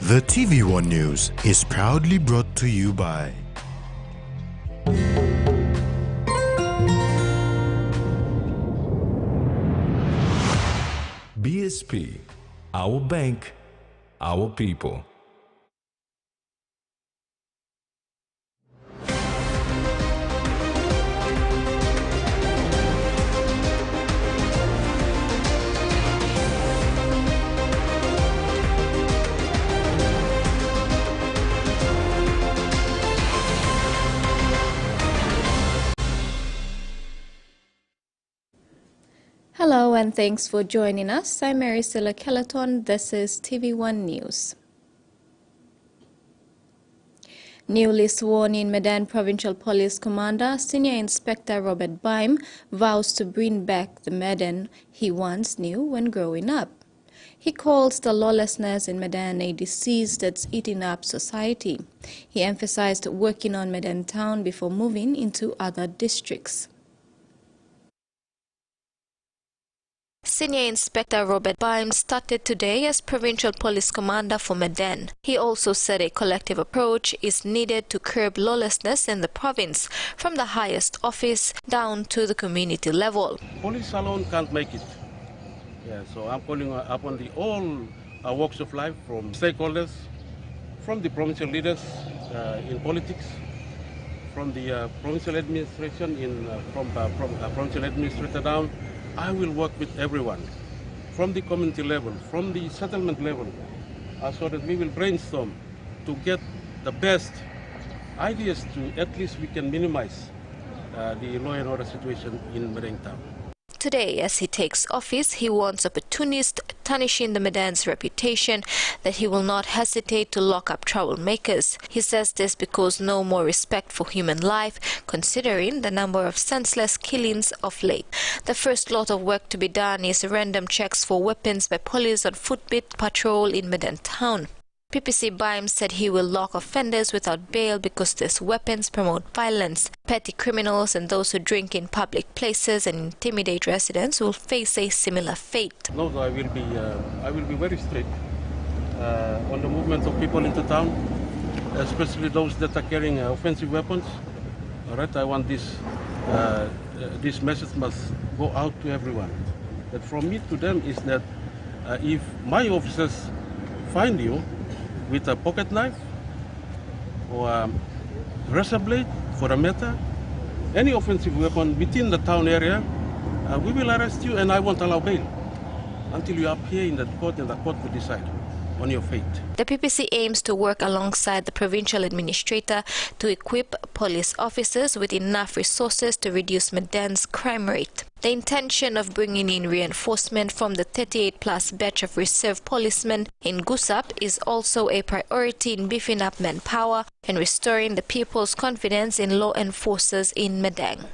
The TVWAN News is proudly brought to you by BSP, our bank, our people. Hello and thanks for joining us. I'm Maricela Kelleton. This is TV1 News. Newly sworn in Madan Provincial Police Commander, Senior Inspector Robert Baim vows to bring back the Madan he once knew when growing up. He calls the lawlessness in Madan a disease that's eating up society. He emphasized working on Madan town before moving into other districts. Senior Inspector Robert Baim started today as Provincial Police Commander for Madan. He also said a collective approach is needed to curb lawlessness in the province, from the highest office down to the community level. Police alone can't make it. Yeah, so I'm calling upon all walks of life, from stakeholders, from the provincial leaders in politics, from the provincial administration, from provincial administrator down. I will work with everyone, from the community level, from the settlement level, so that we will brainstorm to get the best ideas to at least we can minimize the law and order situation in Madan town. Today, as he takes office, he warns opportunists, tarnishing the Madan's reputation, that he will not hesitate to lock up troublemakers. He says this because no more respect for human life, considering the number of senseless killings of late. The first lot of work to be done is random checks for weapons by police on footbeat patrol in Madan town. PPC Baim said he will lock offenders without bail because these weapons promote violence. Petty criminals and those who drink in public places and intimidate residents will face a similar fate. No, I will be very strict on the movement of people into town, especially those that are carrying offensive weapons. All right, I want this message must go out to everyone. That from me to them is that if my officers find you with a pocket knife or a razor blade, for a matter, any offensive weapon within the town area, we will arrest you and I won't allow bail until you appear in the court and the court will decide on your fate. The PPC aims to work alongside the provincial administrator to equip police officers with enough resources to reduce Madan's crime rate. The intention of bringing in reinforcement from the 38-plus batch of reserve policemen in Gusap is also a priority in beefing up manpower and restoring the people's confidence in law enforcers in Madan.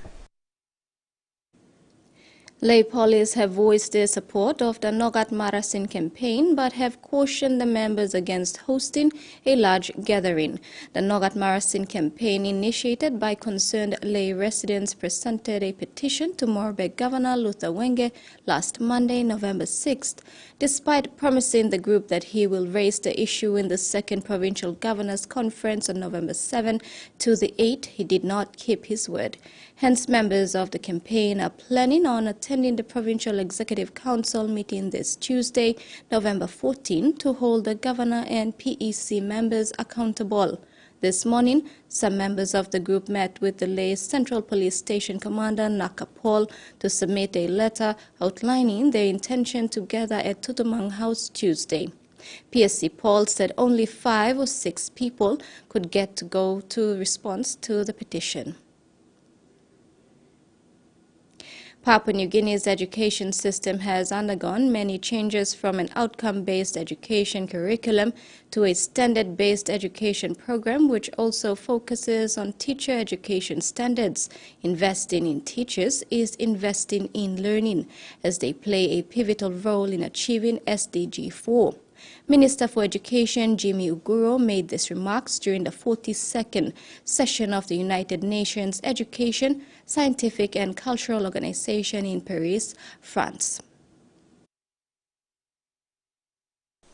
Lay police have voiced their support of the Nogat Marasin campaign but have cautioned the members against hosting a large gathering. The Nogat Marasin campaign, initiated by concerned lay residents, presented a petition to Morebeg Governor Luther Wenge last Monday, November 6th. Despite promising the group that he will raise the issue in the second Provincial Governors Conference on November 7 to the 8th, he did not keep his word. Hence, members of the campaign are planning on attending the Provincial Executive Council meeting this Tuesday, November 14, to hold the Governor and PEC members accountable. This morning, some members of the group met with the Lay Central Police Station Commander Naka Paul to submit a letter outlining their intention to gather at Tutumang House Tuesday. PSC Paul said only 5 or 6 people could get to go to response to the petition. Papua New Guinea's education system has undergone many changes, from an outcome-based education curriculum to a standard-based education program which also focuses on teacher education standards. Investing in teachers is investing in learning, as they play a pivotal role in achieving SDG 4. Minister for Education Jimmy Uguro made these remarks during the 42nd session of the United Nations Education, Scientific and Cultural Organization in Paris, France.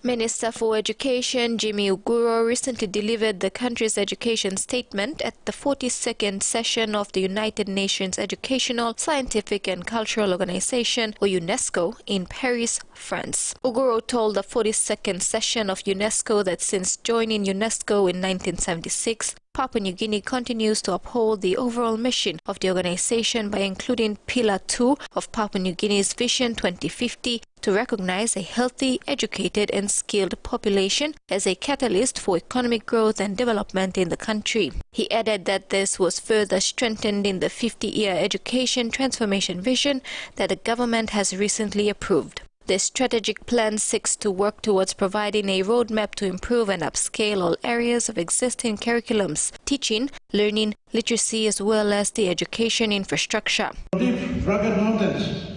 Minister for Education Jimmy Uguro recently delivered the country's education statement at the 42nd session of the United Nations Educational, Scientific and Cultural Organization, or UNESCO, in Paris, France. Uguro told the 42nd session of UNESCO that since joining UNESCO in 1976, Papua New Guinea continues to uphold the overall mission of the organization by including Pillar 2 of Papua New Guinea's Vision 2050 to recognize a healthy, educated and skilled population as a catalyst for economic growth and development in the country. He added that this was further strengthened in the 50-year education transformation vision that the government has recently approved. The strategic plan seeks to work towards providing a roadmap to improve and upscale all areas of existing curriculums, teaching, learning, literacy, as well as the education infrastructure. Deep, rugged mountains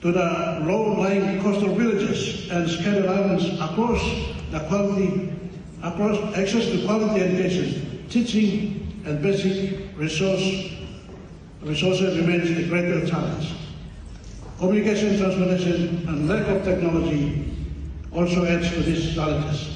to the low-lying coastal villages and scattered islands across access to quality education, teaching and basic resources remains a greater challenge. Communication, transportation, and lack of technology also adds to these challenges.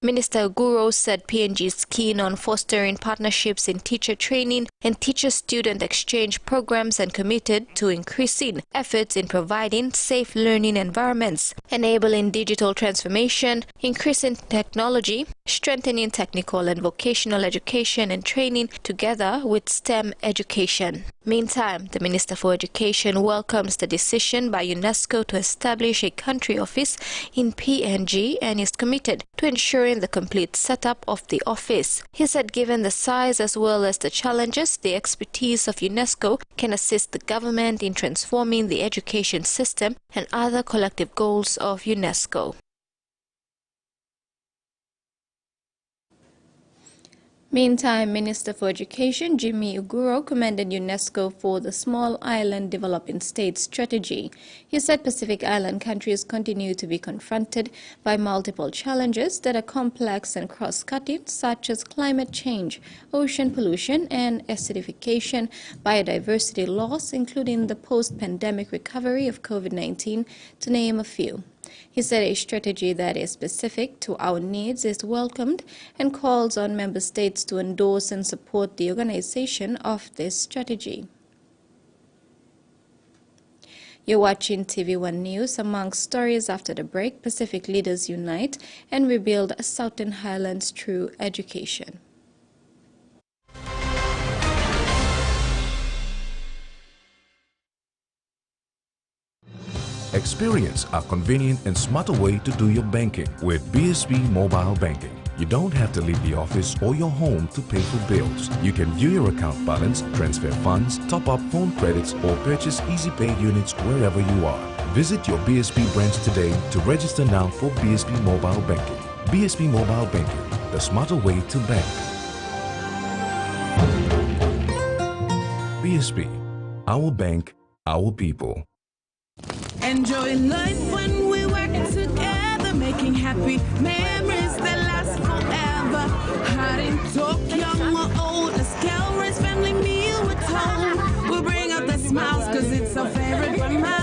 Minister Uguro said PNG is keen on fostering partnerships in teacher training and teacher-student exchange programs and committed to increasing efforts in providing safe learning environments, enabling digital transformation, increasing technology, strengthening technical and vocational education and training together with STEM education. Meantime, the Minister for Education welcomes the decision by UNESCO to establish a country office in PNG and is committed to ensuring the complete setup of the office. He said given the size as well as the challenges, the expertise of UNESCO can assist the government in transforming the education system and other collective goals of UNESCO. Meantime, Minister for Education Jimmy Uguro commended UNESCO for the Small Island Developing States strategy. He said Pacific Island countries continue to be confronted by multiple challenges that are complex and cross-cutting, such as climate change, ocean pollution and acidification, biodiversity loss, including the post-pandemic recovery of COVID-19, to name a few. He said a strategy that is specific to our needs is welcomed and calls on member states to endorse and support the organization of this strategy. You're watching TVWAN News. Amongst stories after the break, Pacific leaders unite and rebuild Southern Highlands through education. Experience a convenient and smarter way to do your banking with BSB Mobile Banking. You don't have to leave the office or your home to pay for bills. You can view your account balance, transfer funds, top up phone credits, or purchase easy pay units wherever you are. Visit your BSB branch today to register now for BSB Mobile Banking. BSB Mobile Banking, the smarter way to bank. BSB, our bank, our people. Enjoy life when we work together, making happy memories that last forever. Hot in talk, young or old, let's calories, family meal with home. We'll bring out the smiles, cause it's our favorite from us.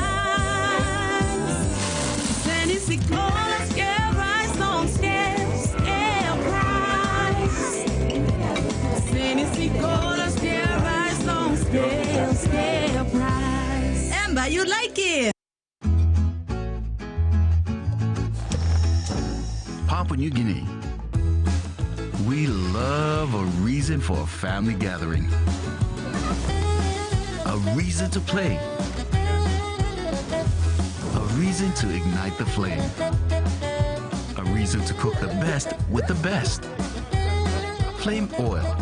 Tennessee cola, scale rice, don't scale price. Tennessee cola, scale rice, don't scale price. Amber, you like it? Papua New Guinea. We love a reason for a family gathering. A reason to play. A reason to ignite the flame. A reason to cook the best with the best. Flame Oil,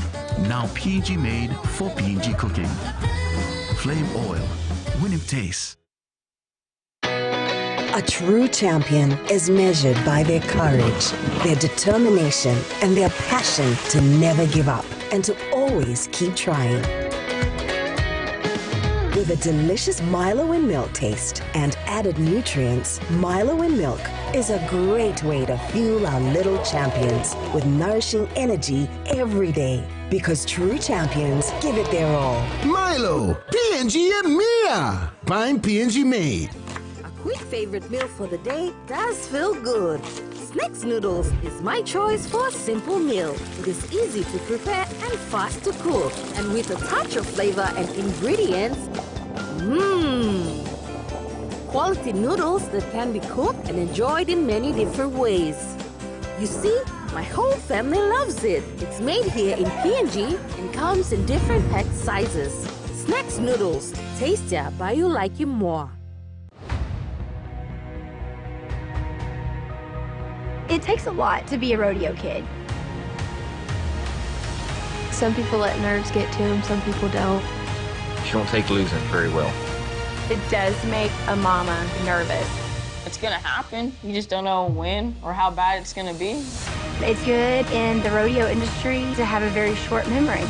now PNG made for PNG cooking. Flame Oil, winning taste. A true champion is measured by their courage, their determination, and their passion to never give up and to always keep trying. With a delicious Milo in milk taste and added nutrients, Milo in milk is a great way to fuel our little champions with nourishing energy every day. Because true champions give it their all. Milo, PNG and Mia. Prime PNG made. Quick favorite meal for the day does feel good. Snacks noodles is my choice for a simple meal. It is easy to prepare and fast to cook. And with a touch of flavor and ingredients, quality noodles that can be cooked and enjoyed in many different ways. You see, my whole family loves it. It's made here in PNG and comes in different pack sizes. Snacks noodles, tastier but you like it more. It takes a lot to be a rodeo kid. Some people let nerves get to them, some people don't. She don't take losing very well. It does make a mama nervous. It's gonna happen. You just don't know when or how bad it's gonna be. It's good in the rodeo industry to have a very short memory.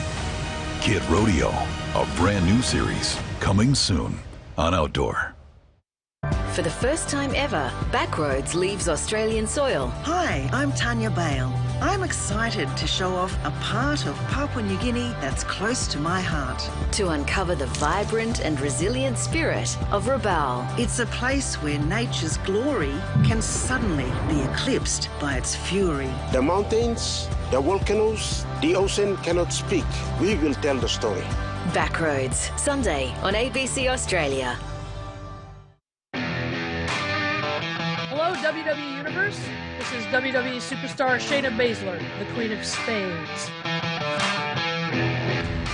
Kid Rodeo, a brand new series coming soon on Outdoor. For the first time ever, Backroads leaves Australian soil. Hi, I'm Tanya Bale. I'm excited to show off a part of Papua New Guinea that's close to my heart. To uncover the vibrant and resilient spirit of Rabaul. It's a place where nature's glory can suddenly be eclipsed by its fury. The mountains, the volcanoes, the ocean cannot speak. We will tell the story. Backroads, Sunday on ABC Australia. Hello, WWE Universe. This is WWE superstar Shayna Baszler, the Queen of Spades.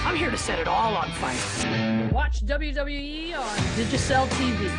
I'm here to set it all on fire. Watch WWE on Digicel TV.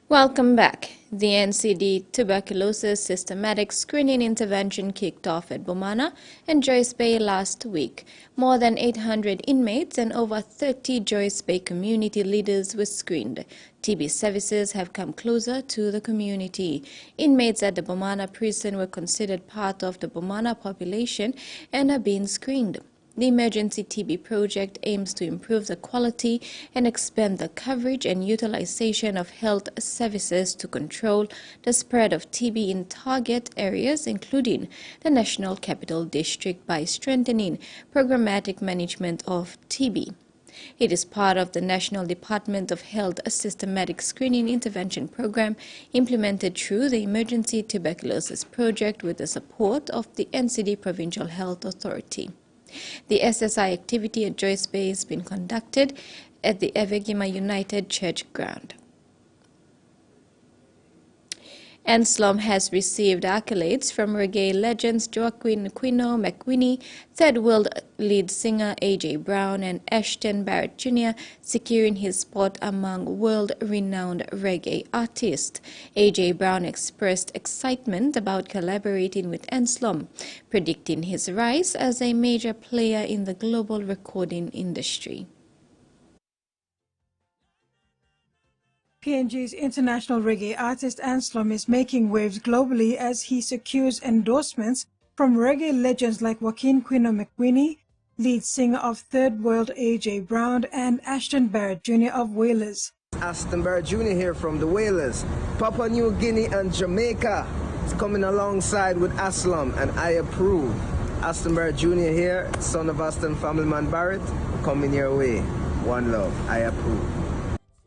Welcome back. The NCD tuberculosis systematic screening intervention kicked off at Bomana and Joyce Bay last week. More than 800 inmates and over 30 Joyce Bay community leaders were screened. TB services have come closer to the community. Inmates at the Bomana prison were considered part of the Bomana population and are being screened. The Emergency TB project aims to improve the quality and expand the coverage and utilization of health services to control the spread of TB in target areas, including the National Capital District, by strengthening programmatic management of TB. It is part of the National Department of Health Systematic Screening Intervention Program implemented through the Emergency Tuberculosis Project with the support of the NCD Provincial Health Authority. The SSI activity at Joyce Bay has been conducted at the Evegima United Church ground. Anslom has received accolades from reggae legends Joaquin Quino McQueenie, third world lead singer A.J. Brown, and Ashton Barrett Jr., securing his spot among world-renowned reggae artists. A.J. Brown expressed excitement about collaborating with Anslom, predicting his rise as a major player in the global recording industry. PNG's international reggae artist Anslom is making waves globally as he secures endorsements from reggae legends like Joaquin Quino McQueenie, lead singer of Third World A.J. Brown, and Ashton Barrett Jr. of Wailers. Ashton Barrett Jr. here from the Wailers. Papua New Guinea and Jamaica is coming alongside with Anslom, and I approve. Ashton Barrett Jr. here, son of Aston family man Barrett, coming your way. One love, I approve.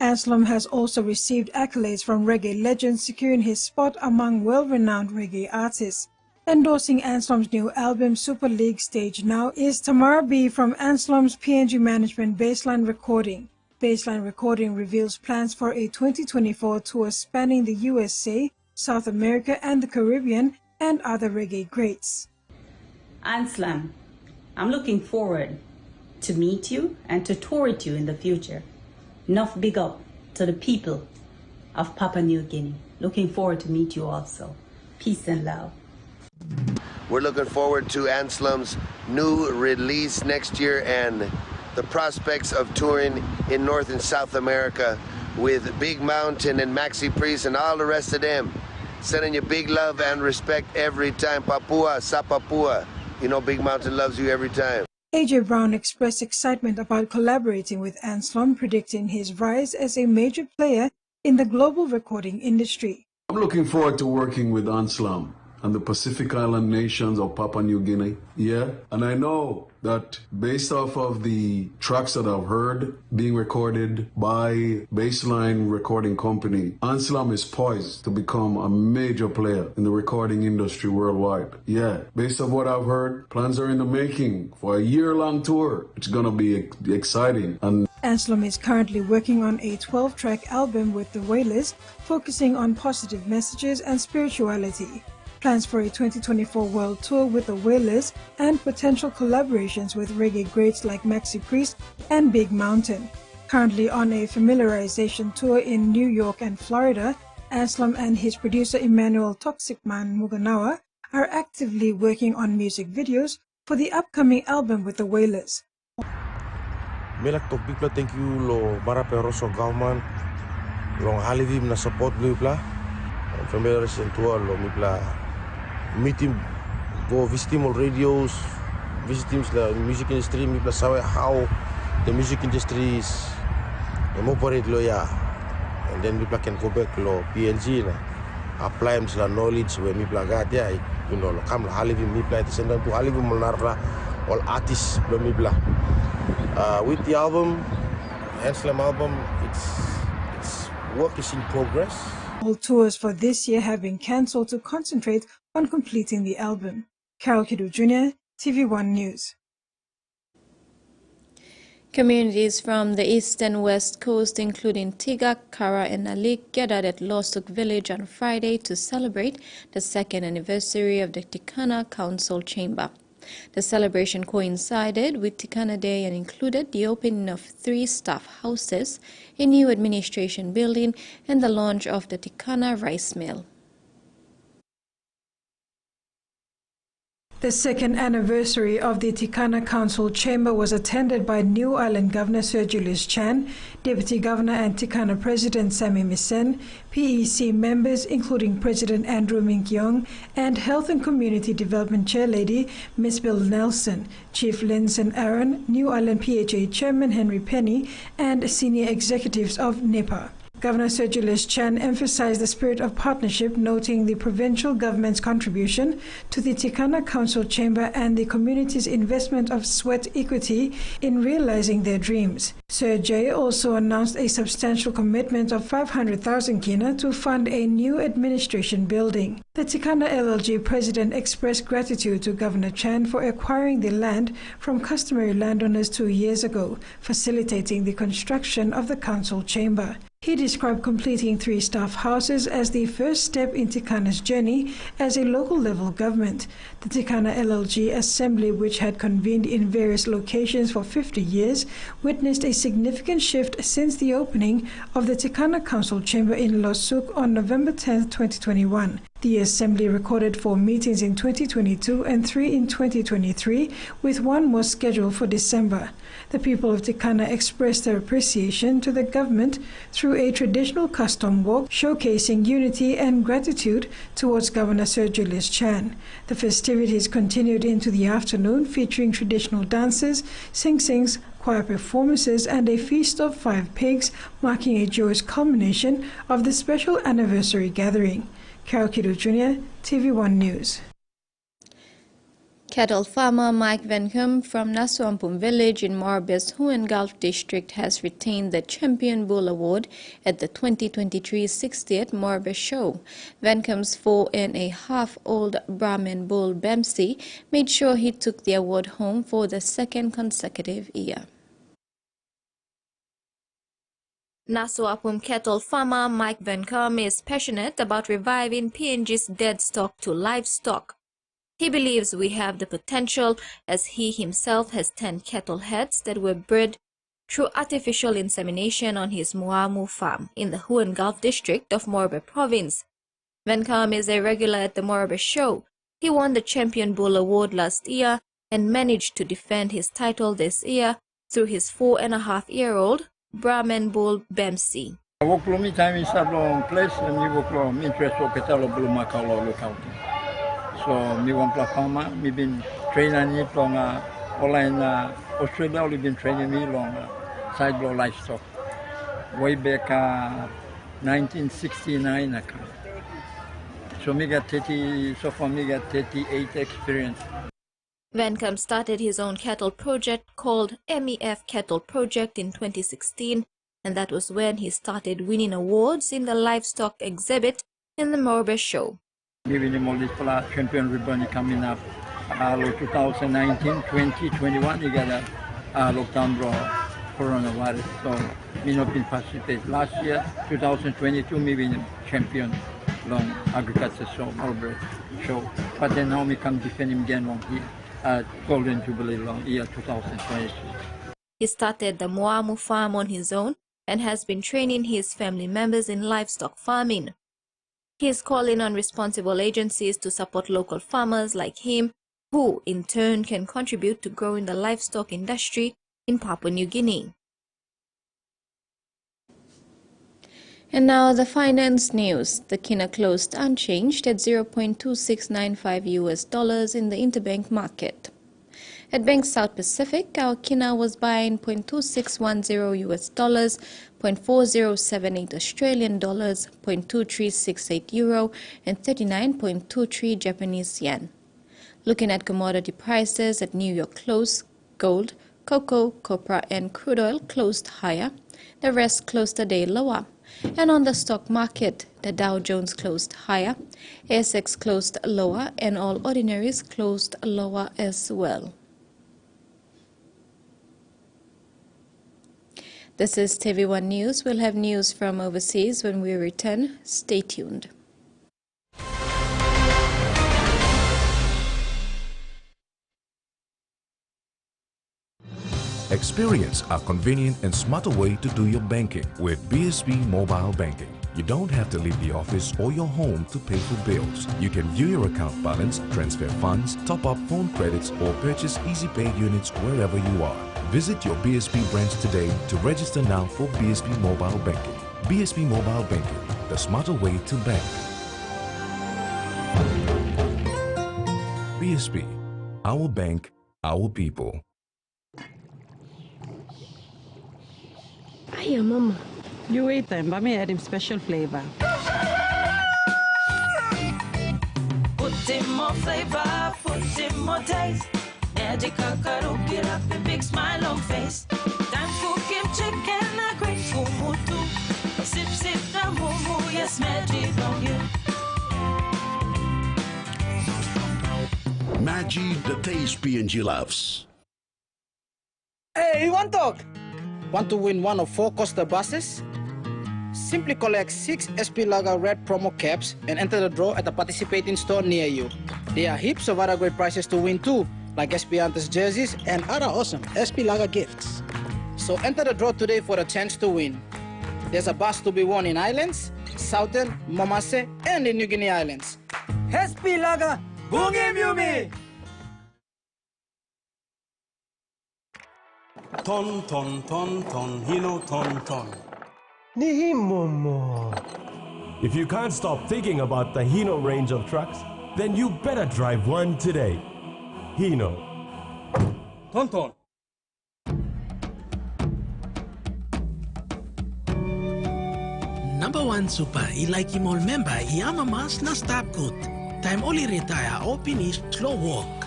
Anslom has also received accolades from reggae legends, securing his spot among well-renowned reggae artists. Endorsing Anslom's new album, Super League Stage Now, is Tamara B. from Anslom's PNG Management Baseline Recording. Baseline Recording reveals plans for a 2024 tour spanning the USA, South America, and the Caribbean, and other reggae greats. Anslom, I'm looking forward to meet you and to tour with you in the future. Enough big up to the people of Papua New Guinea. Looking forward to meet you also. Peace and love. We're looking forward to Anslom's new release next year and the prospects of touring in North and South America with Big Mountain and Maxi Priest and all the rest of them. Sending you big love and respect every time. Papua, sa Papua. You know Big Mountain loves you every time. A.J. Brown expressed excitement about collaborating with Anslom, predicting his rise as a major player in the global recording industry. I'm looking forward to working with Anslom. and the Pacific Island nations of Papua New Guinea. Yeah, and I know that based off of the tracks that I've heard being recorded by Baseline Recording Company, Anselm is poised to become a major player in the recording industry worldwide. Yeah, based on what I've heard, plans are in the making for a year-long tour. It's gonna be exciting. And Anselm is currently working on a 12-track album with the Wailers, focusing on positive messages and spirituality. Plans for a 2024 world tour with the Wailers and potential collaborations with reggae greats like Maxi Priest and Big Mountain. Currently on a familiarization tour in New York and Florida, Anselm and his producer Emmanuel Toxic Man Muganawa are actively working on music videos for the upcoming album with the Wailers. Melak to people, thank you lo Maraperoso government lo halivim na support mipla familiarization tour lo mipla meeting go visiting all radios, visiting the music industry mipla sabe how the music industry is operate lo ya, and then mipla can go back lo PNG na apply the knowledge where mipla got ya, you know lo kam lo halivim mipla to send them to halivim mulnarla all artists lo mipla. With the album, Anselm album, its work is in progress. All tours for this year have been cancelled to concentrate on completing the album. Carol Kidu Jr., TVWAN News. Communities from the east and west coast, including Tigak, Kara, and Alik, gathered at Losuk village on Friday to celebrate the second anniversary of the Tikana Council Chamber. The celebration coincided with Tikana Day and included the opening of 3 staff houses, a new administration building, and the launch of the Tikana rice mill. The second anniversary of the Tikana Council Chamber was attended by New Island Governor Sir Julius Chan, Deputy Governor and Tikana President Sammy Misen, PEC members including President Andrew Minkyong and Health and Community Development Chairlady Ms. Bill Nelson, Chief Linson Aaron, New Island PHA Chairman Henry Penny, and senior executives of NEPA. Governor Sir Julius Chan emphasized the spirit of partnership, noting the provincial government's contribution to the Tikana Council Chamber and the community's investment of sweat equity in realizing their dreams. Sir J also announced a substantial commitment of 500,000 kina to fund a new administration building. The Tikana LLG president expressed gratitude to Governor Chan for acquiring the land from customary landowners 2 years ago, facilitating the construction of the council chamber. He described completing 3 staff houses as the first step in Tikana's journey as a local-level government. The Tikana LLG Assembly, which had convened in various locations for 50 years, witnessed a significant shift since the opening of the Tikana Council Chamber in Losuk on November 10, 2021. The Assembly recorded 4 meetings in 2022 and 3 in 2023, with 1 more scheduled for December. The people of Tikana expressed their appreciation to the government through a traditional custom walk showcasing unity and gratitude towards Governor Sir Julius Chan. The festivities continued into the afternoon, featuring traditional dances, sing-sings, choir performances, and a feast of 5 pigs, marking a joyous culmination of the special anniversary gathering. Carol Kidu Jr., TVWAN News. Cattle farmer Mike Vencombe from Nasuampum village in Morabe's Huon Gulf district has retained the Champion Bull Award at the 2023 60th Morabe Show. Vencombe's 4.5-year-old Brahman bull Bemsi made sure he took the award home for the 2nd consecutive year. Nasuampum cattle farmer Mike Vencombe is passionate about reviving PNG's dead stock to livestock. He believes we have the potential, as he himself has 10 cattle heads that were bred through artificial insemination on his Muamu farm in the Huon Gulf district of Morabe province. Vencombe is a regular at the Morabe Show. He won the Champion Bull Award last year and managed to defend his title this year through his 4.5-year-old Brahman bull Bemsi. I work for me time in Sablon place and we work for me interest for cattle bull Macau locality. So me one farmer, me been training me from online Australia. We been training me long side blow livestock way back 1969. So me got 30, so far me got 38 experience. Vancombe started his own cattle project called MEF Cattle Project in 2016, and that was when he started winning awards in the livestock exhibit in the Morbe show. Maybe the Molly champion ribbon coming up. 2019, 20, 21, you got a lockdown draw coronavirus. So me not been participate. Last year, 2022, me been champion long agriculture show, Morbe show. But then now me come defend him again long here. Golden Jubilee long year 2023. He started the Moamu farm on his own and has been training his family members in livestock farming. He is calling on responsible agencies to support local farmers like him, who in turn can contribute to growing the livestock industry in Papua New Guinea. And now the finance news. The kina closed unchanged at $0.2695 in the interbank market. At Bank South Pacific, our kina was buying $0.2610 $0.4078 Australian dollars, €0.2368 and 39.23 Japanese yen. Looking at commodity prices at New York close, gold, cocoa, copra and crude oil closed higher. The rest closed the day lower. And on the stock market, the Dow Jones closed higher, ASX closed lower, and all ordinaries closed lower as well. This is TVWAN News. We'll have news from overseas when we return. Stay tuned. Experience a convenient and smarter way to do your banking with BSB Mobile Banking. You don't have to leave the office or your home to pay for bills. You can view your account balance, transfer funds, top up phone credits, or purchase EasyPay units wherever you are. Visit your BSB branch today to register now for BSB Mobile Banking. BSB Mobile Banking, the smarter way to bank. BSB, our bank, our people. Hiya, Mama. You wait then, but me add him special flavor. Put in more flavor, put in more taste. Magical cuddle, get up and big smile on face. Time cooking chicken, a great kumutu. Sip, sip, the moo, yes, magic on you. Maggi, the taste PNG loves. Hey, you want to talk? Want to win one of 4 Costa buses? Simply collect 6 SP Lager Red promo caps and enter the draw at a participating store near you. There are heaps of other great prizes to win too, like SP Hunters jerseys and other awesome SP Lager gifts. So enter the draw today for a chance to win. There's a bus to be won in Islands, Southern, Momase, and the New Guinea Islands. SP Lager, Bungi Mumi! Ton, ton, ton, ton, hino, ton, ton. Nihimomo. If you can't stop thinking about the Hino range of trucks, then you better drive one today. Hino. Ton, ton. Number 1 super, like him all member, Iama mas na stop good. Time only retire or finish slow walk.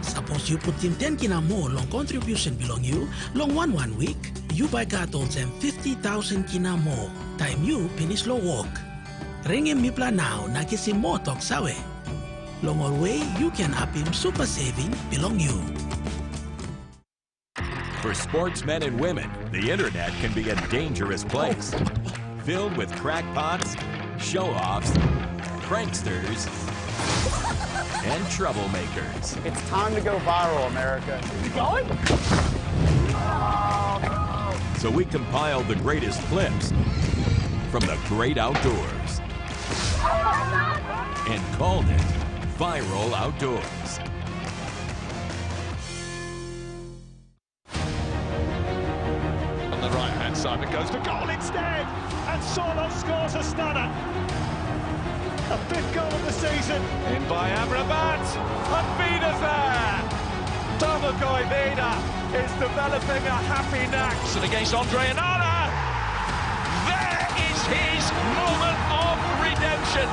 Suppose you put him 10 kina more long contribution belong you, long 1 week, you buy cattle and 50,000 kina more. Time you finish slow walk. Ring him mipla now, na kisi more talk sawe. Long all way, you can up him super saving belong you. For sportsmen and women, the internet can be a dangerous place. Filled with crackpots, show-offs, pranksters, and troublemakers. It's time to go viral, America. You going? So we compiled the greatest clips from the great outdoors and called it Viral Outdoors. On the right-hand side, it goes for goal instead, and Solo scores a stunner. A 5th goal of the season. In by Amrabat, and Vida's there. Tomokoi Vida is developing a happy knack. And against Andre Anana. There is his moment of redemption.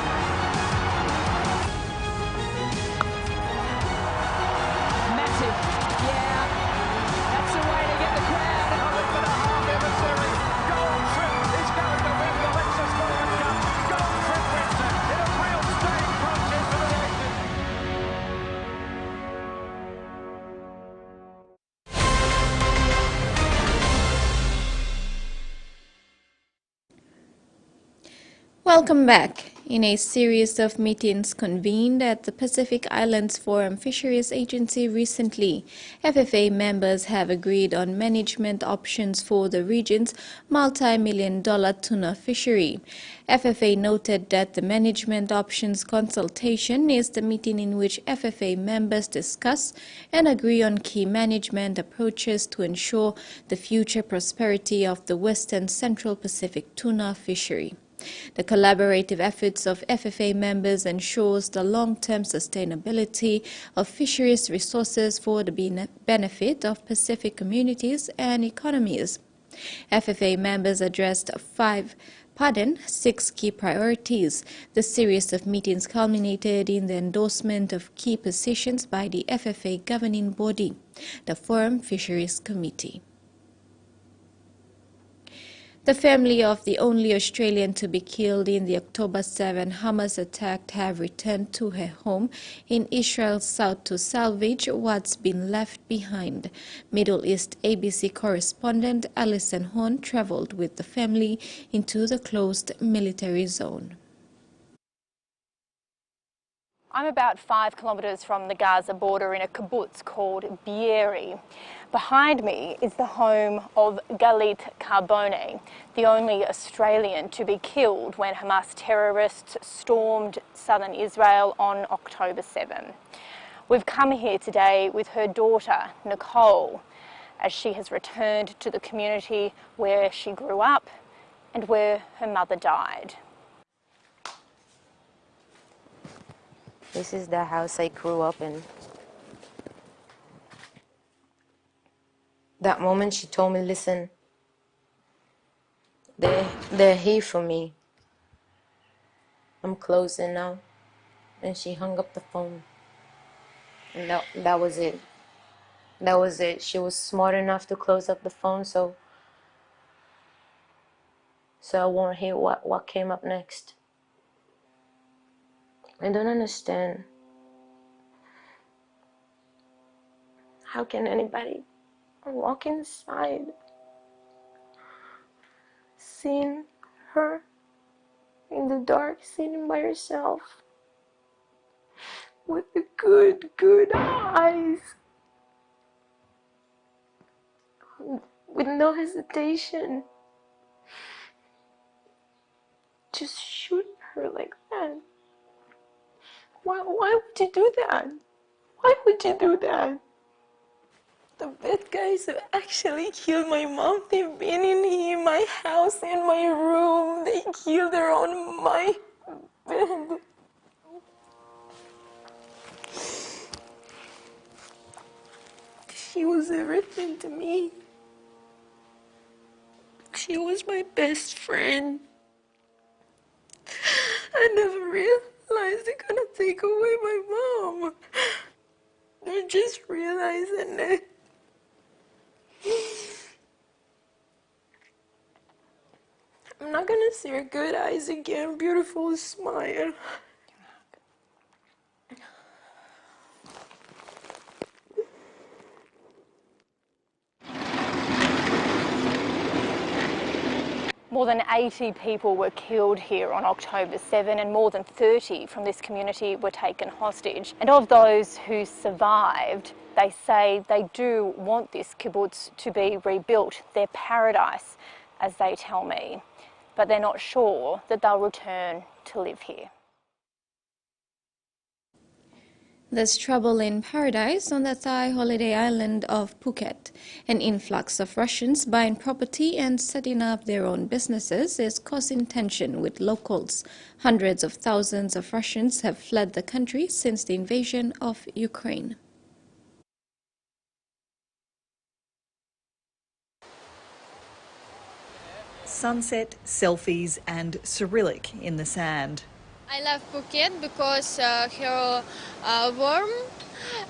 Welcome back. In a series of meetings convened at the Pacific Islands Forum Fisheries Agency recently, FFA members have agreed on management options for the region's multi-million-dollar tuna fishery. FFA noted that the management options consultation is the meeting in which FFA members discuss and agree on key management approaches to ensure the future prosperity of the Western Central Pacific tuna fishery. The collaborative efforts of FFA members ensures the long-term sustainability of fisheries resources for the benefit of Pacific communities and economies. FFA members addressed 6 key priorities. The series of meetings culminated in the endorsement of key positions by the FFA governing body, the Forum Fisheries Committee. The family of the only Australian to be killed in the October 7 Hamas attack have returned to her home in Israel's south to salvage what's been left behind. Middle East ABC correspondent Alison Horn traveled with the family into the closed military zone. I'm about 5 kilometres from the Gaza border in a kibbutz called Be'eri. Behind me is the home of Galit Carbone, the only Australian to be killed when Hamas terrorists stormed southern Israel on October 7. We've come here today with her daughter, Nicole, as she has returned to the community where she grew up and where her mother died. This is the house I grew up in. That moment she told me, listen, they're here for me. I'm closing now. And she hung up the phone. And that was it. That was it. She was smart enough to close up the phone so I won't hear what came up next. I don't understand. How can anybody walk inside, seeing her in the dark, sitting by herself, with the good eyes, with no hesitation, just shoot her like that? Why would you do that? Why would you do that? The bad guys have actually killed my mom. They've been in here, my house, in my room. They killed her on my bed. She was everything to me. She was my best friend. I never realized they're gonna take away my mom. I just realizing it. I'm not gonna see her good eyes again, beautiful smile. More than 80 people were killed here on October 7 and more than 30 from this community were taken hostage. And of those who survived, they say they do want this kibbutz to be rebuilt, their paradise, as they tell me. But they're not sure that they'll return to live here. There's trouble in paradise on the Thai holiday island of Phuket. An influx of Russians buying property and setting up their own businesses is causing tension with locals. Hundreds of thousands of Russians have fled the country since the invasion of Ukraine. Sunset, selfies and Cyrillic in the sand. I love Phuket because here warm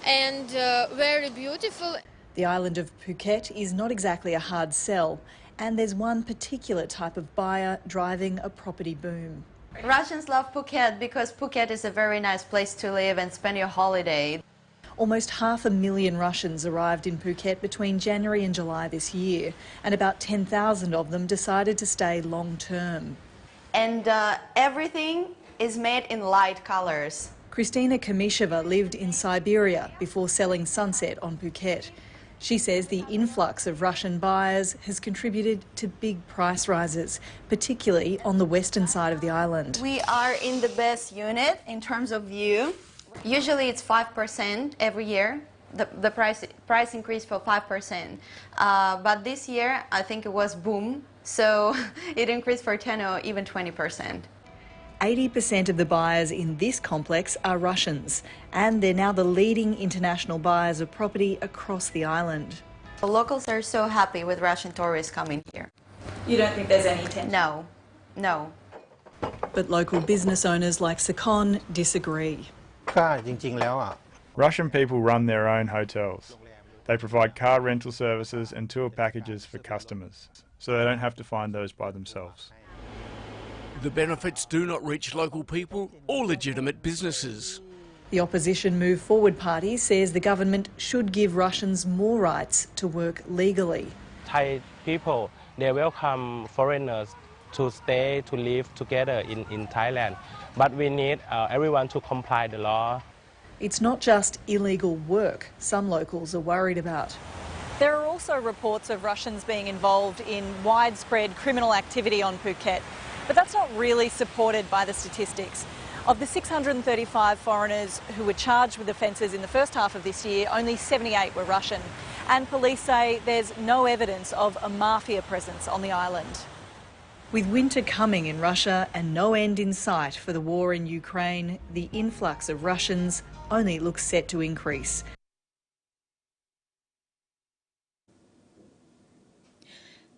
and very beautiful. The island of Phuket is not exactly a hard sell, and there's one particular type of buyer driving a property boom. Russians love Phuket because Phuket is a very nice place to live and spend your holiday. Almost 500,000 Russians arrived in Phuket between January and July this year, and about 10,000 of them decided to stay long term. And everything is made in light colours. Kristina Kamisheva lived in Siberia before selling Sunset on Phuket. She says the influx of Russian buyers has contributed to big price rises, particularly on the western side of the island. We are in the best unit in terms of view. Usually it's 5% every year. The price increase for 5%. But this year I think it was boom, so it increased for 10 or even 20%. 80% of the buyers in this complex are Russians, and they're now the leading international buyers of property across the island. The locals are so happy with Russian tourists coming here. You don't think there's any tension? No, no. But local business owners like Sakon disagree. Russian people run their own hotels. They provide car rental services and tour packages for customers, so they don't have to find those by themselves. The benefits do not reach local people or legitimate businesses. The opposition Move Forward party says the government should give Russians more rights to work legally. Thai people, they welcome foreigners to stay, to live together in Thailand. But we need everyone to comply the law. It's not just illegal work some locals are worried about. There are also reports of Russians being involved in widespread criminal activity on Phuket. But that's not really supported by the statistics. Of the 635 foreigners who were charged with offences in the first half of this year, only 78 were Russian. And police say there's no evidence of a mafia presence on the island. With winter coming in Russia and no end in sight for the war in Ukraine, the influx of Russians only looks set to increase.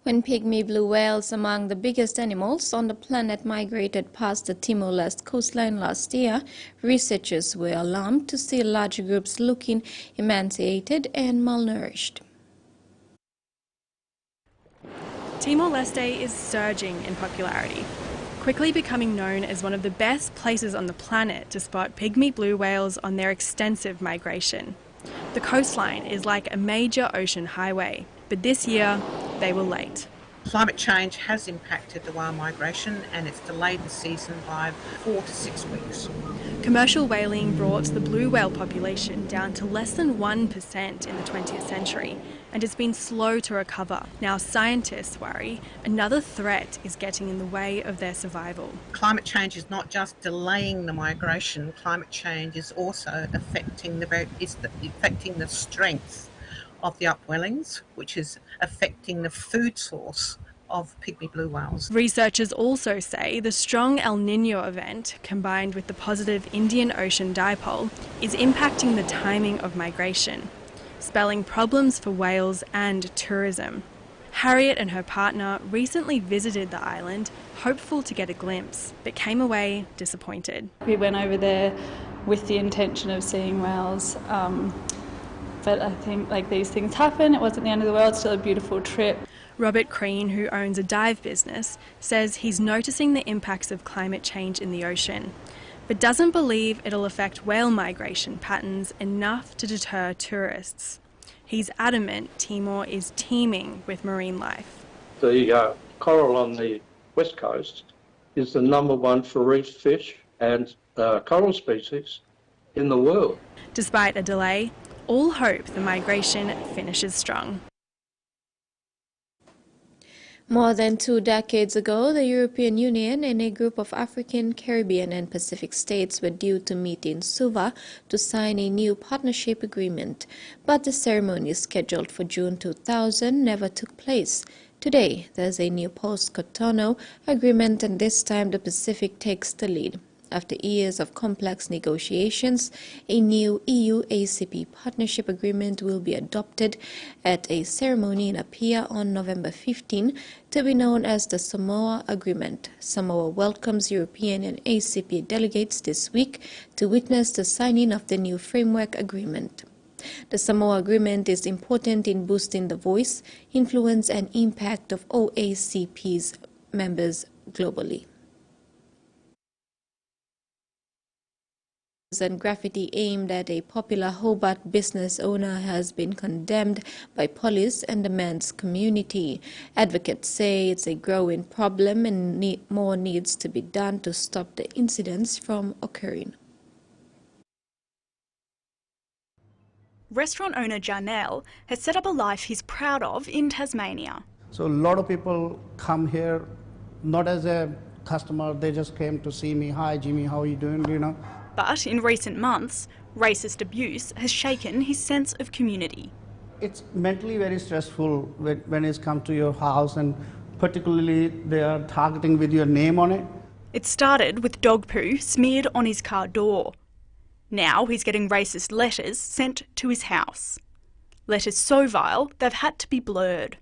When pygmy blue whales, among the biggest animals on the planet, migrated past the Timor-Leste coastline last year, researchers were alarmed to see large groups looking emaciated and malnourished. Timor-Leste is surging in popularity, quickly becoming known as one of the best places on the planet to spot pygmy blue whales on their extensive migration. The coastline is like a major ocean highway, but this year they were late. Climate change has impacted the whale migration and it's delayed the season by 4 to 6 weeks. Commercial whaling brought the blue whale population down to less than 1% in the 20th century, and it's been slow to recover. Now scientists worry another threat is getting in the way of their survival. Climate change is not just delaying the migration, climate change is also affecting the strength of the upwellings, which is affecting the food source of pygmy blue whales. Researchers also say the strong El Niño event, combined with the positive Indian Ocean dipole, is impacting the timing of migration, spelling problems for whales and tourism. Harriet and her partner recently visited the island, hopeful to get a glimpse, but came away disappointed. We went over there with the intention of seeing whales, but I think these things happen. It wasn't the end of the world, still a beautiful trip. Robert Crean, who owns a dive business, says he's noticing the impacts of climate change in the ocean, but doesn't believe it'll affect whale migration patterns enough to deter tourists. He's adamant Timor is teeming with marine life. The coral on the west coast is the #1 for reef fish and coral species in the world. Despite a delay, all hope the migration finishes strong. More than 2 decades ago, the European Union and a group of African, Caribbean and Pacific states were due to meet in Suva to sign a new partnership agreement. But the ceremony scheduled for June 2000 never took place. Today, there's a new post-Cotonou agreement, and this time the Pacific takes the lead. After years of complex negotiations, a new EU-ACP partnership agreement will be adopted at a ceremony in Apia on November 15, to be known as the Samoa Agreement. Samoa welcomes European and ACP delegates this week to witness the signing of the new framework agreement. The Samoa Agreement is important in boosting the voice, influence and impact of OACP's members globally. And graffiti aimed at a popular Hobart business owner has been condemned by police and the men's community. Advocates say it's a growing problem and more needs to be done to stop the incidents from occurring. Restaurant owner Janelle has set up a life he's proud of in Tasmania. So a lot of people come here not as a customer, they just came to see me. Hi Jimmy, how are you doing, you know? But in recent months, racist abuse has shaken his sense of community. It's mentally very stressful when it's come to your house, and particularly they are targeting with your name on it. It started with dog poo smeared on his car door. Now he's getting racist letters sent to his house. Letters so vile they've had to be blurred.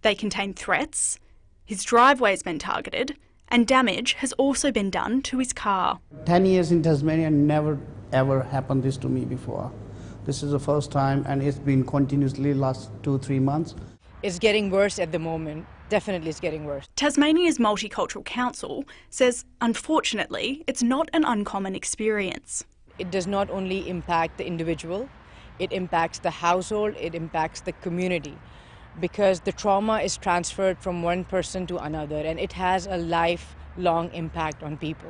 They contain threats, his driveway's been targeted, and damage has also been done to his car. 10 years in Tasmania, never ever happened this to me before. This is the first time, and it's been continuously last 2-3 months. It's getting worse at the moment. Definitely it's getting worse. Tasmania's Multicultural Council says, unfortunately, it's not an uncommon experience. It does not only impact the individual, it impacts the household, it impacts the community, because the trauma is transferred from one person to another and it has a lifelong impact on people.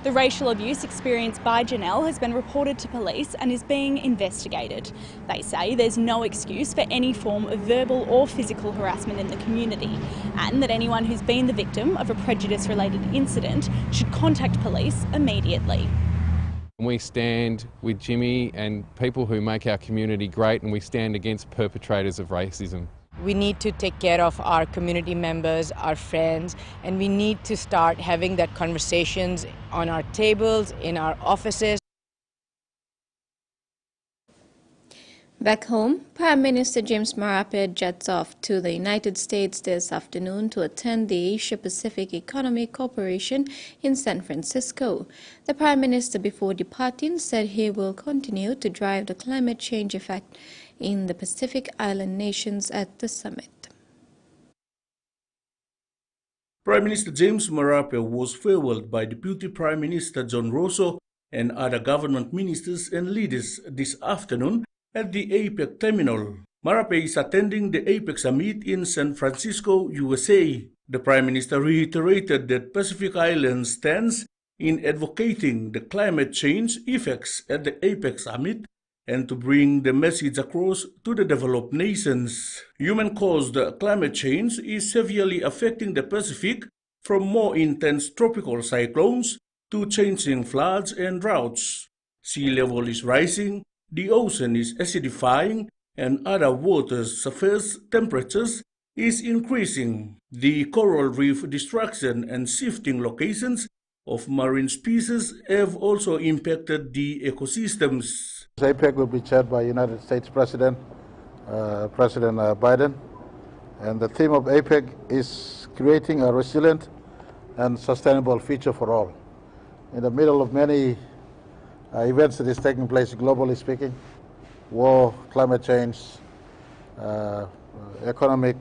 The racial abuse experienced by Janelle has been reported to police and is being investigated. They say there's no excuse for any form of verbal or physical harassment in the community, and that anyone who's been the victim of a prejudice-related incident should contact police immediately. We stand with Jimmy and people who make our community great, and we stand against perpetrators of racism. We need to take care of our community members, our friends, and we need to start having that conversations on our tables, in our offices. Back home, Prime Minister James Marape jets off to the United States this afternoon to attend the Asia-Pacific Economic Cooperation in San Francisco. The Prime Minister, before departing, said he will continue to drive the climate change effect in the Pacific Island nations at the summit. Prime Minister James Marape was farewelled by Deputy Prime Minister John Rosso and other government ministers and leaders this afternoon at the APEC terminal. Marape is attending the APEC summit in San Francisco, USA. The Prime Minister reiterated that Pacific Islands stands in advocating the climate change effects at the APEC summit and to bring the message across to the developed nations. Human-caused climate change is severely affecting the Pacific, from more intense tropical cyclones to changing floods and droughts. Sea level is rising, the ocean is acidifying, and other water's surface temperatures is increasing. The coral reef destruction and shifting locations of marine species have also impacted the ecosystems. APEC will be chaired by United States President Biden, and the theme of APEC is creating a resilient and sustainable future for all. In the middle of many events that is taking place globally speaking, war, climate change, economic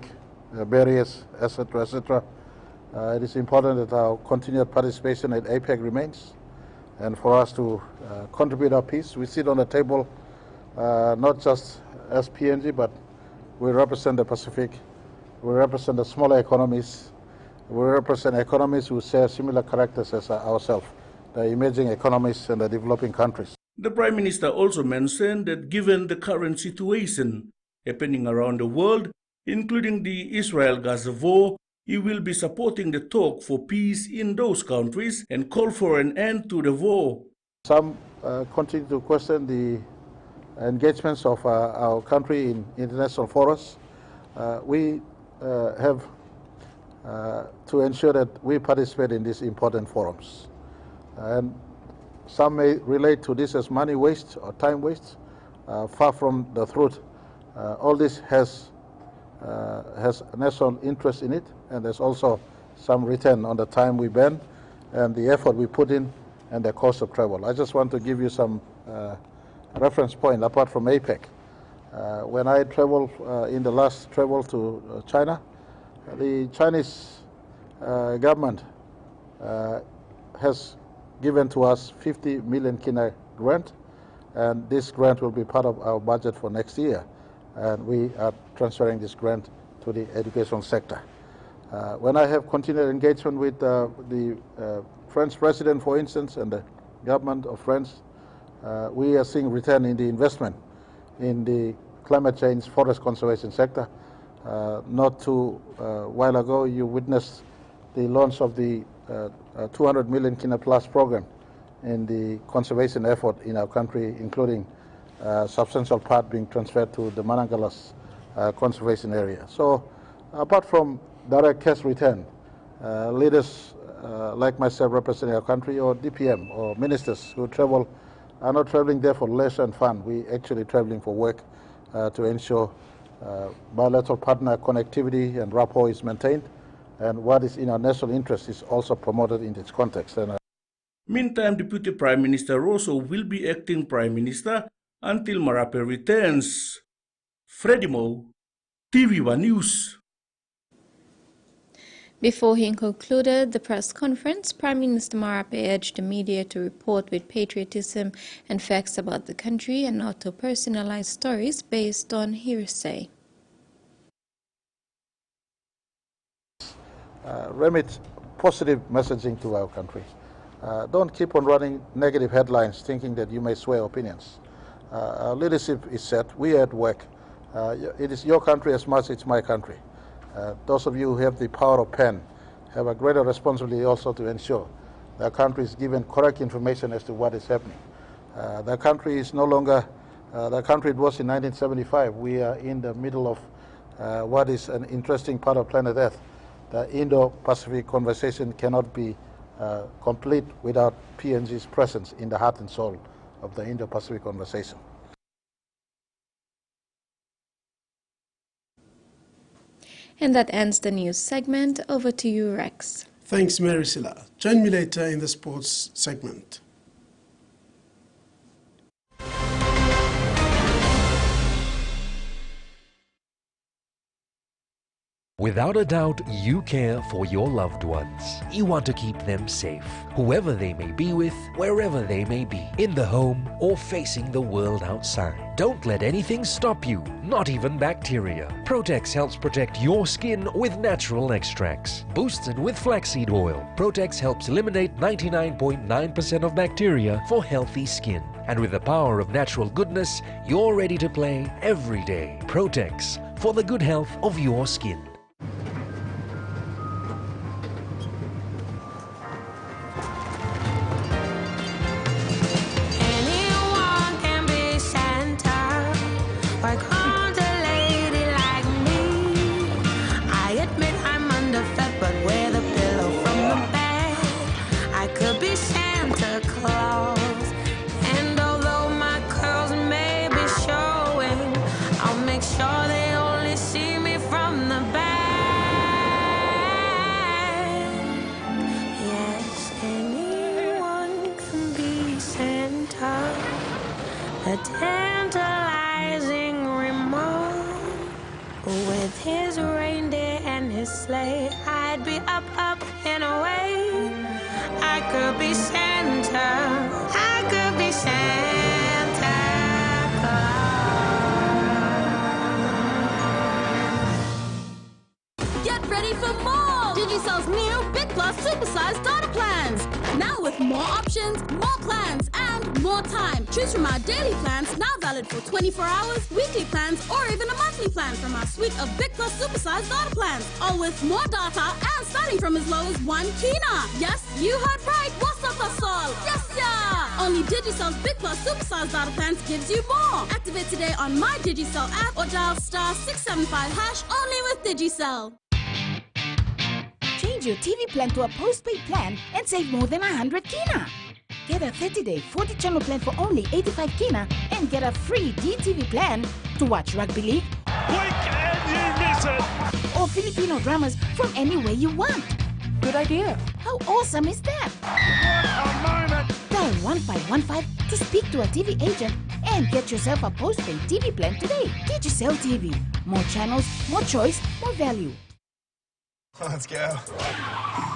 barriers, etc., etc., it is important that our continued participation at APEC remains, and for us to contribute our piece. We sit on the table not just as PNG, but we represent the Pacific, we represent the smaller economies, we represent economies who share similar characters as ourselves, the emerging economies and the developing countries. The Prime Minister also mentioned that given the current situation happening around the world, including the Israel-Gaza war, he will be supporting the talk for peace in those countries and call for an end to the war. Some continue to question the engagements of our country in international forums. We have to ensure that we participate in these important forums. And some may relate to this as money waste or time waste. Far from the truth. All this has national interest in it, and there's also some return on the time we spend and the effort we put in and the cost of travel. I just want to give you some reference point apart from APEC. When I traveled in the last travel to China, the Chinese government has given to us 50 million kina grant, and this grant will be part of our budget for next year, and we are transferring this grant to the education sector. When I have continued engagement with the French president, for instance, and the government of France, we are seeing return in the investment in the climate change forest conservation sector. Not too while ago, you witnessed the launch of the 200 million Kina Plus program in the conservation effort in our country, including substantial part being transferred to the Manangalas conservation area. So apart from direct cash return, leaders like myself representing our country, or DPM or ministers who travel are not traveling there for leisure and fun. We actually traveling for work to ensure bilateral partner connectivity and rapport is maintained, and what is in our national interest is also promoted in this context. Meantime, Deputy Prime Minister Rosso will be acting Prime Minister until Marape returns. Freddie Mo, TVWAN News. Before he concluded the press conference, Prime Minister Marape urged the media to report with patriotism and facts about the country and not to personalize stories based on hearsay. Remit positive messaging to our country. Don't keep on running negative headlines thinking that you may sway opinions. Our leadership is set. We are at work. It is your country as much as it's my country. Those of you who have the power of pen have a greater responsibility also to ensure the country is given correct information as to what is happening. The country is no longer the country it was in 1975. We are in the middle of what is an interesting part of planet Earth. The Indo-Pacific conversation cannot be complete without PNG's presence in the heart and soul of the Indo-Pacific conversation. And that ends the news segment. Over to you, Rex. Thanks, Maricela. Join me later in the sports segment. Without a doubt, you care for your loved ones. You want to keep them safe, whoever they may be with, wherever they may be, in the home or facing the world outside. Don't let anything stop you, not even bacteria. Protex helps protect your skin with natural extracts. Boosted with flaxseed oil, Protex helps eliminate 99.9% of bacteria for healthy skin. And with the power of natural goodness, you're ready to play every day. Protex, for the good health of your skin. A tantalizing remote with his reindeer and his sleigh. I'd be up and away. I could be Santa. I could be Santa Claus. Get ready for more Digicell's new Big Plus Supersized Data Plans. Now with more options, more plans, and more time. Choose from our daily plans, now valid for 24 hours, weekly plans, or even a monthly plan from our suite of Big Plus Supersized Data Plans. All with more data and starting from as low as 1 Kina. Yes, you heard right. What's up, that's all? Yes, yeah! Only Digicell's Big Plus Supersized Data Plans gives you more. Activate today on My Digicell app or dial *675# only with Digicell. Change your TV plan to a postpaid plan and save more than 100 Kina. Get a 30-day 40-channel plan for only 85 Kina and get a free DTV plan to watch Rugby League, blink and you miss it, or Filipino dramas from anywhere you want. Good idea. How awesome is that? What a moment! Dial 1515 to speak to a TV agent and get yourself a postpaid TV plan today. Digicell TV. More channels, more choice, more value. Let's go.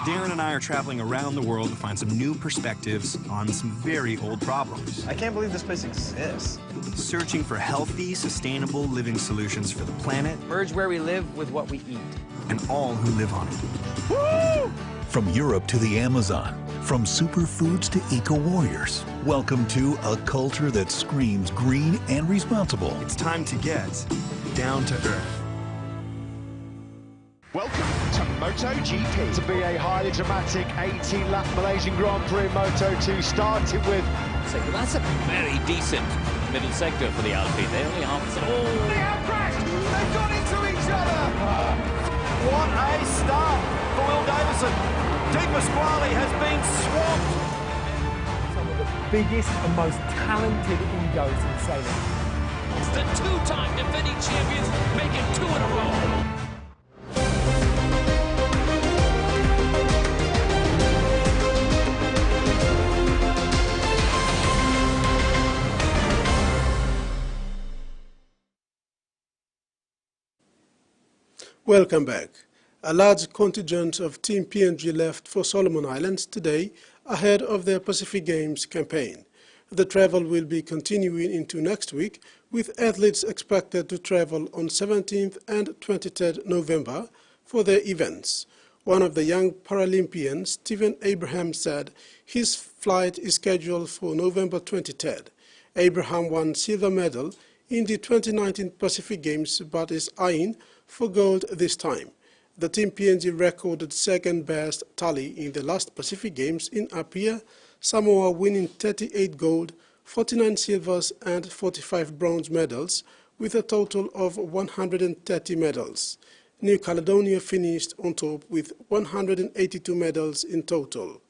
Darren and I are traveling around the world to find some new perspectives on some very old problems. I can't believe this place exists. Searching for healthy, sustainable living solutions for the planet. Merge where we live with what we eat. And all who live on it. Woo! From Europe to the Amazon, from superfoods to eco-warriors, welcome to a culture that screams green and responsible. It's time to get down to earth. Welcome to MotoGP. To be a highly dramatic 18-lap Malaysian Grand Prix Moto2, starting with... So that's a very decent middle sector for the Alpine. They only have... Oh! They have crashed! They've gone into each other! What a start for Will Davison. Di Pasquale has been swamped. Some of the biggest and most talented egos in sailing. The two-time defending champions make it 2 in a row. Welcome back. A large contingent of Team PNG left for Solomon Islands today ahead of their Pacific Games campaign. The travel will be continuing into next week, with athletes expected to travel on 17th and 23rd November for their events. One of the young Paralympians, Stephen Abraham, said his flight is scheduled for November 23rd. Abraham won silver medal in the 2019 Pacific Games but is eyeing for gold this time. The Team PNG recorded second-best tally in the last Pacific Games in Apia, Samoa winning 38 gold, 49 silvers and 45 bronze medals, with a total of 130 medals. New Caledonia finished on top with 182 medals in total.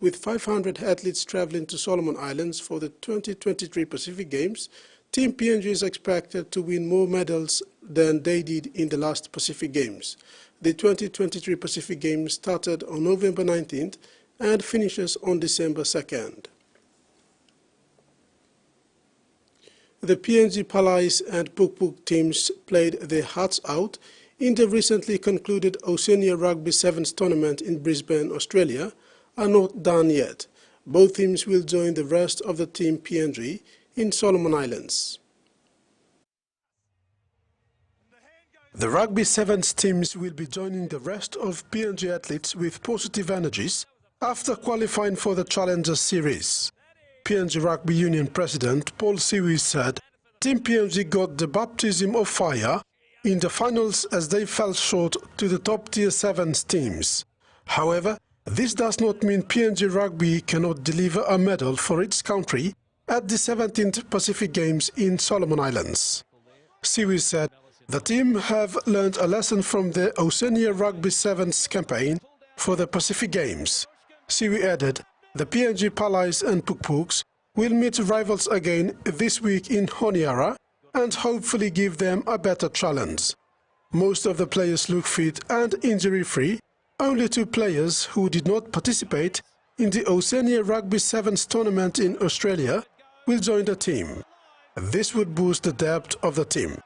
With 500 athletes traveling to Solomon Islands for the 2023 Pacific Games, Team PNG is expected to win more medals than they did in the last Pacific Games. The 2023 Pacific Games started on November 19th and finishes on December 2nd. The PNG Palais and Puk Puk teams played their hearts out in the recently concluded Oceania Rugby Sevens tournament in Brisbane, Australia, are not done yet. Both teams will join the rest of the Team PNG in Solomon Islands. The Rugby Sevens teams will be joining the rest of PNG athletes with positive energies after qualifying for the Challenger Series. PNG Rugby Union President Paul Siwi said Team PNG got the baptism of fire in the finals as they fell short to the top-tier Sevens teams. However, this does not mean PNG Rugby cannot deliver a medal for its country at the 17th Pacific Games in Solomon Islands. Siwi said the team have learned a lesson from the Oceania Rugby Sevens campaign for the Pacific Games. Siwi added, the PNG Palais and Puk Puks will meet rivals again this week in Honiara and hopefully give them a better challenge. Most of the players look fit and injury-free. Only 2 players who did not participate in the Oceania Rugby Sevens tournament in Australia will join the team. This would boost the depth of the team.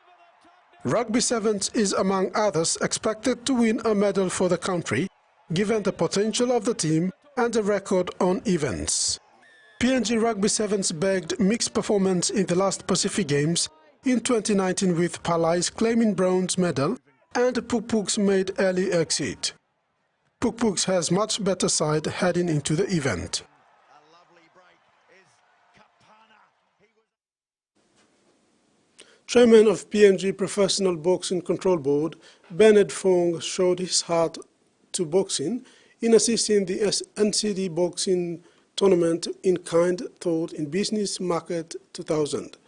Rugby Sevens is, among others, expected to win a medal for the country, given the potential of the team and the record on events. PNG Rugby Sevens bagged mixed performance in the last Pacific Games in 2019, with Palais claiming bronze medal and Puk Puks made early exit. Puk Puks has much better side heading into the event. Chairman of PNG Professional Boxing Control Board, Bernard Fong, showed his heart to boxing in assisting the NCD Boxing Tournament in kind thought in Business Market 2000.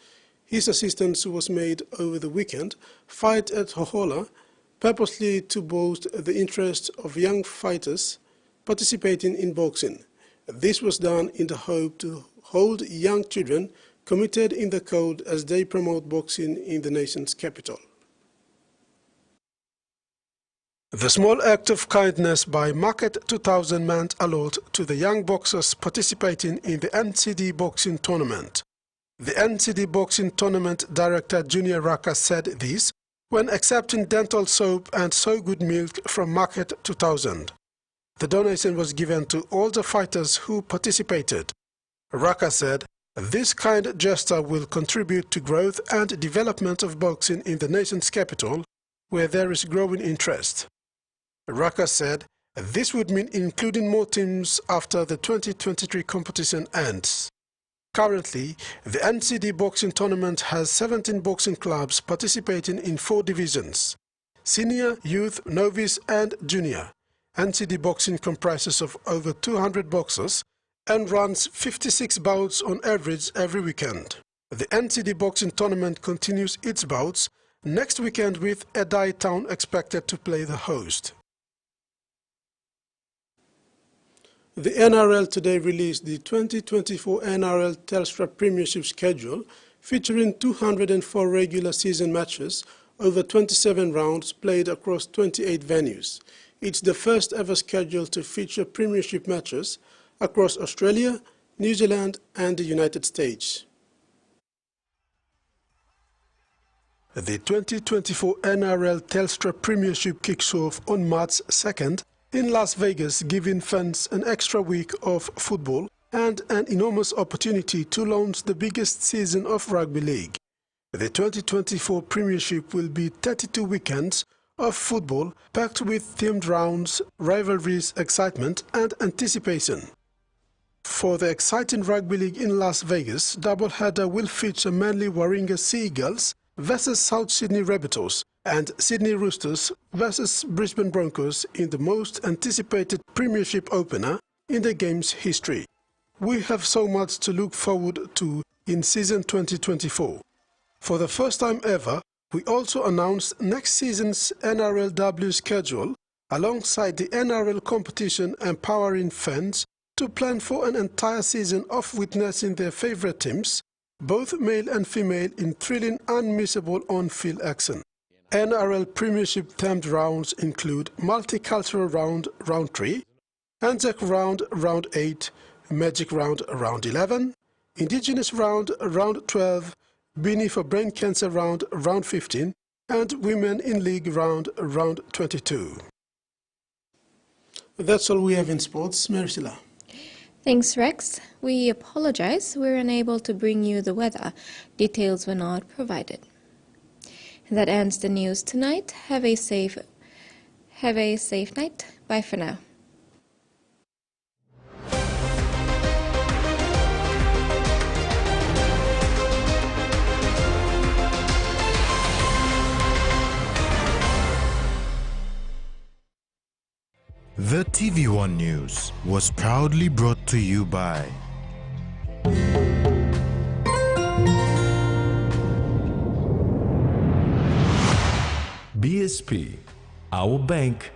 His assistance was made over the weekend, Fight at Hohola, purposely to boost the interest of young fighters participating in boxing. This was done in the hope to hold young children committed in the code as they promote boxing in the nation's capital. The small act of kindness by Market 2000 meant a lot to the young boxers participating in the NCD Boxing Tournament. The NCD Boxing Tournament director Junior Raka said this when accepting dental soap and So Good milk from Market 2000. The donation was given to all the fighters who participated. Raka said, "This kind gesture will contribute to growth and development of boxing in the nation's capital, where there is growing interest." Raka said, "This would mean including more teams after the 2023 competition ends." Currently, the NCD boxing tournament has 17 boxing clubs participating in 4 divisions: senior, youth, novice and junior. NCD boxing comprises of over 200 boxers and runs 56 bouts on average every weekend. The NCD boxing tournament continues its bouts next weekend with Edai Town expected to play the host. The NRL today released the 2024 NRL Telstra Premiership schedule, featuring 204 regular season matches over 27 rounds played across 28 venues. It's the first ever schedule to feature Premiership matches across Australia, New Zealand and the United States. The 2024 NRL Telstra Premiership kicks off on March 2nd in Las Vegas, giving fans an extra week of football and an enormous opportunity to launch the biggest season of rugby league. The 2024 Premiership will be 32 weekends of football packed with themed rounds, rivalries, excitement and anticipation. For the exciting rugby league in Las Vegas, doubleheader will feature Manly Warringah Sea Eagles versus South Sydney Rabbitohs and Sydney Roosters versus Brisbane Broncos in the most anticipated Premiership opener in the game's history. We have so much to look forward to in season 2024. For the first time ever, we also announced next season's NRLW schedule alongside the NRL competition, empowering fans to plan for an entire season of witnessing their favourite teams, both male and female, in thrilling, unmissable on-field action. NRL Premiership themed rounds include Multicultural Round, Round 3, Anzac Round, Round 8, Magic Round, Round 11, Indigenous Round, Round 12, Beanie for Brain Cancer Round, Round 15, and Women in League Round, Round 22. That's all we have in sports. Maricela. Thanks, Rex. We apologize. We're unable to bring you the weather. Details were not provided. That ends the news tonight. Have a safe night. Bye for now. The TVWAN News was proudly brought to you by BSP, our bank